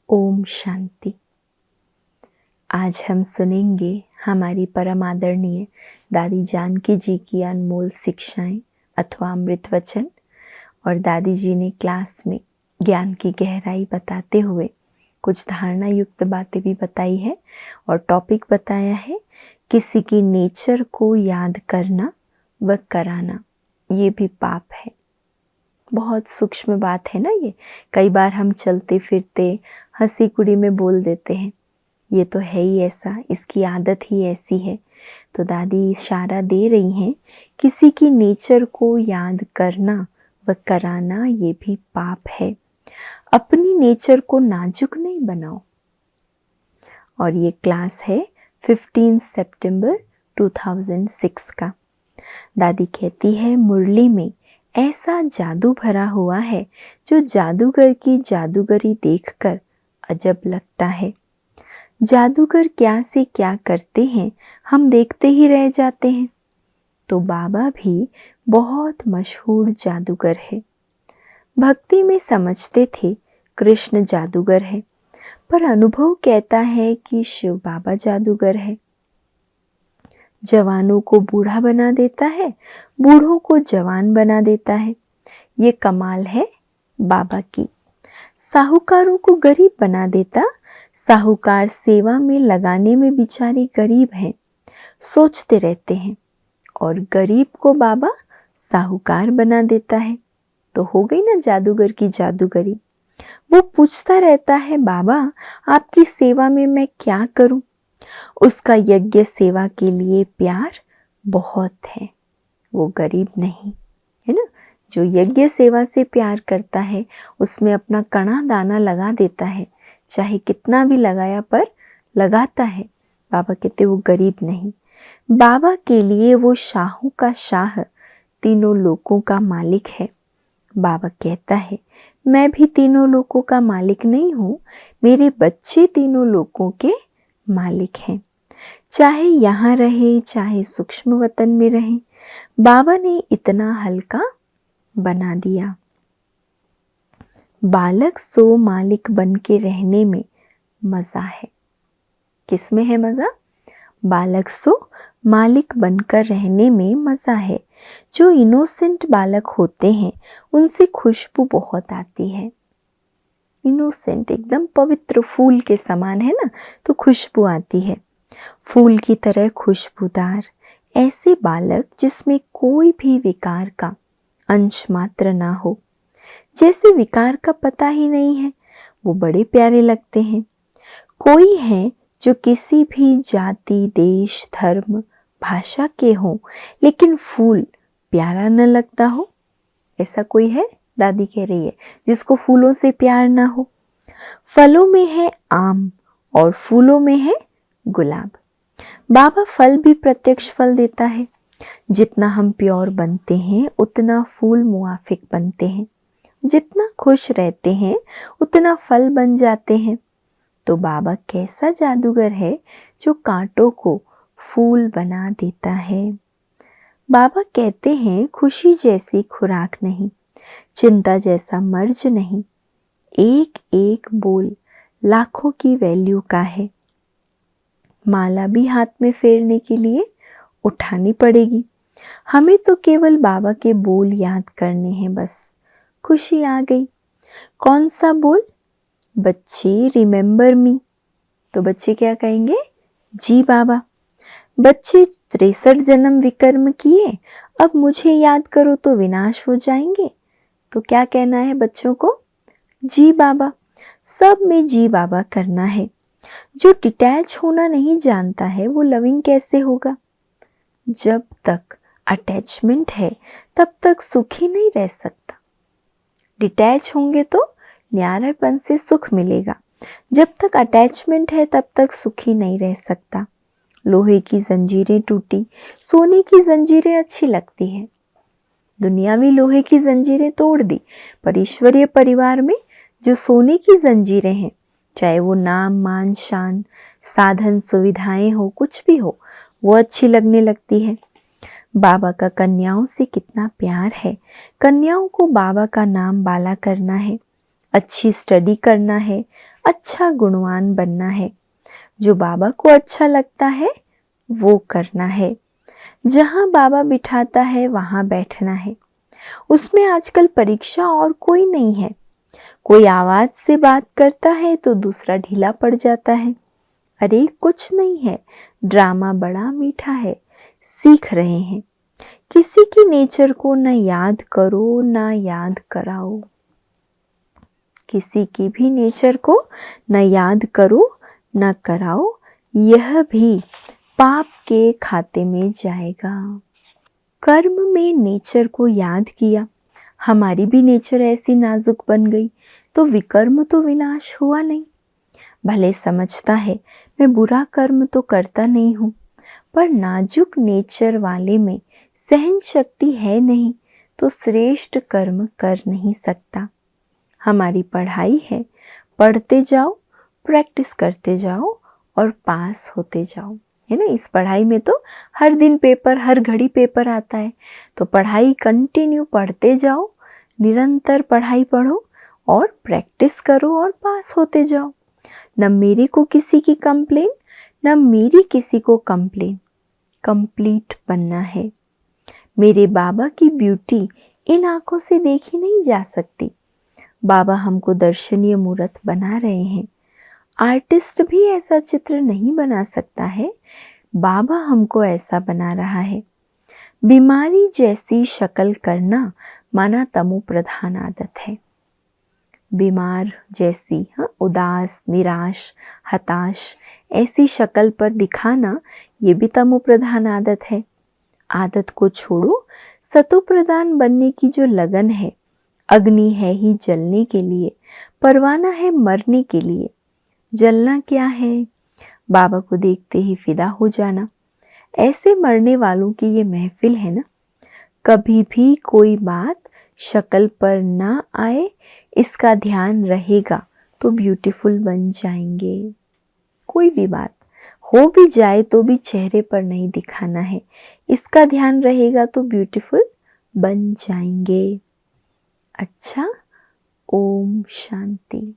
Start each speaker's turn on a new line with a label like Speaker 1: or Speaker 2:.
Speaker 1: ओम शांति। आज हम सुनेंगे हमारी परम आदरणीय दादी जानकी जी की अनमोल शिक्षाएं अथवा अमृत वचन। और दादी जी ने क्लास में ज्ञान की गहराई बताते हुए कुछ धारणा युक्त बातें भी बताई है और टॉपिक बताया है किसी की नेचर को याद करना व कराना ये भी पाप है। बहुत सूक्ष्म बात है ना ये। कई बार हम चलते फिरते हंसी कुड़ी में बोल देते हैं ये तो है ही ऐसा, इसकी आदत ही ऐसी है। तो दादी इशारा दे रही हैं किसी की नेचर को याद करना व कराना ये भी पाप है। अपनी नेचर को नाजुक नहीं बनाओ। और ये क्लास है 15 सितंबर 2006 का। दादी कहती है मुरली में ऐसा जादू भरा हुआ है जो जादूगर की जादूगरी देखकर अजब लगता है। जादूगर क्या से क्या करते हैं हम देखते ही रह जाते हैं। तो बाबा भी बहुत मशहूर जादूगर है। भक्ति में समझते थे कृष्ण जादूगर है, पर अनुभव कहता है कि शिव बाबा जादूगर है। जवानों को बूढ़ा बना देता है, बूढ़ों को जवान बना देता है। ये कमाल है बाबा की। साहूकारों को गरीब बना देता, साहूकार सेवा में लगाने में बेचारे गरीब हैं, सोचते रहते हैं। और गरीब को बाबा साहूकार बना देता है। तो हो गई ना जादूगर की जादूगरी। वो पूछता रहता है बाबा आपकी सेवा में मैं क्या करूं। उसका यज्ञ सेवा के लिए प्यार बहुत है, वो गरीब नहीं है ना। जो यज्ञ सेवा से प्यार करता है उसमें अपना कणा दाना लगा देता है, चाहे कितना भी लगाया पर लगाता है। बाबा कहते वो गरीब नहीं। बाबा के लिए वो शाहों का शाह, तीनों लोकों का मालिक है। बाबा कहता है मैं भी तीनों लोकों का मालिक नहीं हूँ, मेरे बच्चे तीनों लोकों के मालिक हैं। चाहे यहाँ रहे चाहे सूक्ष्म वतन में रहे, बाबा ने इतना हल्का बना दिया। बालक सो मालिक बन के रहने में मजा है। किस में है मजा? बालक सो मालिक बनकर रहने में मजा है। जो इनोसेंट बालक होते हैं उनसे खुशबू बहुत आती है। इनोसेंट एकदम पवित्र फूल के समान है ना, तो खुशबू आती है। फूल की तरह खुशबूदार ऐसे बालक जिसमें कोई भी विकार का अंश मात्र ना हो, जैसे विकार का पता ही नहीं है, वो बड़े प्यारे लगते हैं। कोई है जो किसी भी जाति देश धर्म भाषा के हों लेकिन फूल प्यारा न लगता हो? ऐसा कोई है? दादी कह रही है जिसको फूलों से प्यार ना हो। फलों में है आम और फूलों में है गुलाब। बाबा फल भी प्रत्यक्ष फल देता है। जितना हम प्योर बनते हैं उतना फूल मुआफिक बनते हैं। जितना खुश रहते हैं उतना फल बन जाते हैं। तो बाबा कैसा जादूगर है जो कांटों को फूल बना देता है। बाबा कहते हैं खुशी जैसी खुराक नहीं, चिंता जैसा मर्ज नहीं। एक एक बोल लाखों की वैल्यू का है। माला भी हाथ में फेरने के लिए उठानी पड़ेगी। हमें तो केवल बाबा के बोल याद करने हैं, बस खुशी आ गई। कौन सा बोल? बच्चे रिमेंबर मी। तो बच्चे क्या कहेंगे? जी बाबा। बच्चे 63 जन्म विकर्म किए, अब मुझे याद करो तो विनाश हो जाएंगे। तो क्या कहना है बच्चों को? जी बाबा। सब में जी बाबा करना है। जो डिटैच होना नहीं जानता है वो लविंग कैसे होगा? जब तक अटैचमेंट है तब तक सुखी नहीं रह सकता। डिटैच होंगे तो न्यारेपन से सुख मिलेगा। जब तक अटैचमेंट है तब तक सुखी नहीं रह सकता। लोहे की जंजीरें टूटी, सोने की जंजीरें अच्छी लगती है। दुनियावी लोहे की जंजीरें तोड़ दी, पर ईश्वरीय परिवार में जो सोने की जंजीरें हैं, चाहे वो नाम मान शान साधन सुविधाएं हो कुछ भी हो, वो अच्छी लगने लगती है। बाबा का कन्याओं से कितना प्यार है। कन्याओं को बाबा का नाम बाला करना है, अच्छी स्टडी करना है, अच्छा गुणवान बनना है। जो बाबा को अच्छा लगता है वो करना है। जहाँ बाबा बिठाता है वहाँ बैठना है। उसमें आजकल परीक्षा और कोई नहीं है। कोई आवाज से बात करता है तो दूसरा ढीला पड़ जाता है। अरे कुछ नहीं है, ड्रामा बड़ा मीठा है, सीख रहे हैं। किसी की नेचर को न याद करो न याद कराओ। किसी की भी नेचर को न याद करो न कराओ, यह भी पाप के खाते में जाएगा। कर्म में नेचर को याद किया, हमारी भी नेचर ऐसी नाजुक बन गई तो विकर्म तो विनाश हुआ नहीं। भले समझता है मैं बुरा कर्म तो करता नहीं हूँ, पर नाजुक नेचर वाले में सहन शक्ति है नहीं तो श्रेष्ठ कर्म कर नहीं सकता। हमारी पढ़ाई है, पढ़ते जाओ, प्रैक्टिस करते जाओ और पास होते जाओ, है ना। इस पढ़ाई में तो हर दिन पेपर, हर घड़ी पेपर आता है, तो पढ़ाई कंटिन्यू पढ़ते जाओ, निरंतर पढ़ाई पढ़ो और प्रैक्टिस करो और पास होते जाओ। न मेरे को किसी की कंप्लेन, न मेरी किसी को कंप्लेन, कंप्लीट बनना है। मेरे बाबा की ब्यूटी इन आंखों से देखी नहीं जा सकती। बाबा हमको दर्शनीय मूर्त बना रहे हैं। आर्टिस्ट भी ऐसा चित्र नहीं बना सकता है, बाबा हमको ऐसा बना रहा है। बीमारी जैसी शक्ल करना माना तमो प्रधान आदत है। बीमार जैसी, उदास, निराश, हताश ऐसी शक्ल पर दिखाना ये भी तमो प्रधान आदत है। आदत को छोड़ो, सतो प्रधान बनने की जो लगन है, अग्नि है ही जलने के लिए, परवाना है मरने के लिए। जलना क्या है? बाबा को देखते ही फिदा हो जाना। ऐसे मरने वालों की ये महफिल है ना। कभी भी कोई बात शक्ल पर ना आए, इसका ध्यान रहेगा तो ब्यूटीफुल बन जाएंगे। कोई भी बात हो भी जाए तो भी चेहरे पर नहीं दिखाना है, इसका ध्यान रहेगा तो ब्यूटीफुल बन जाएंगे। अच्छा, ओम शांति।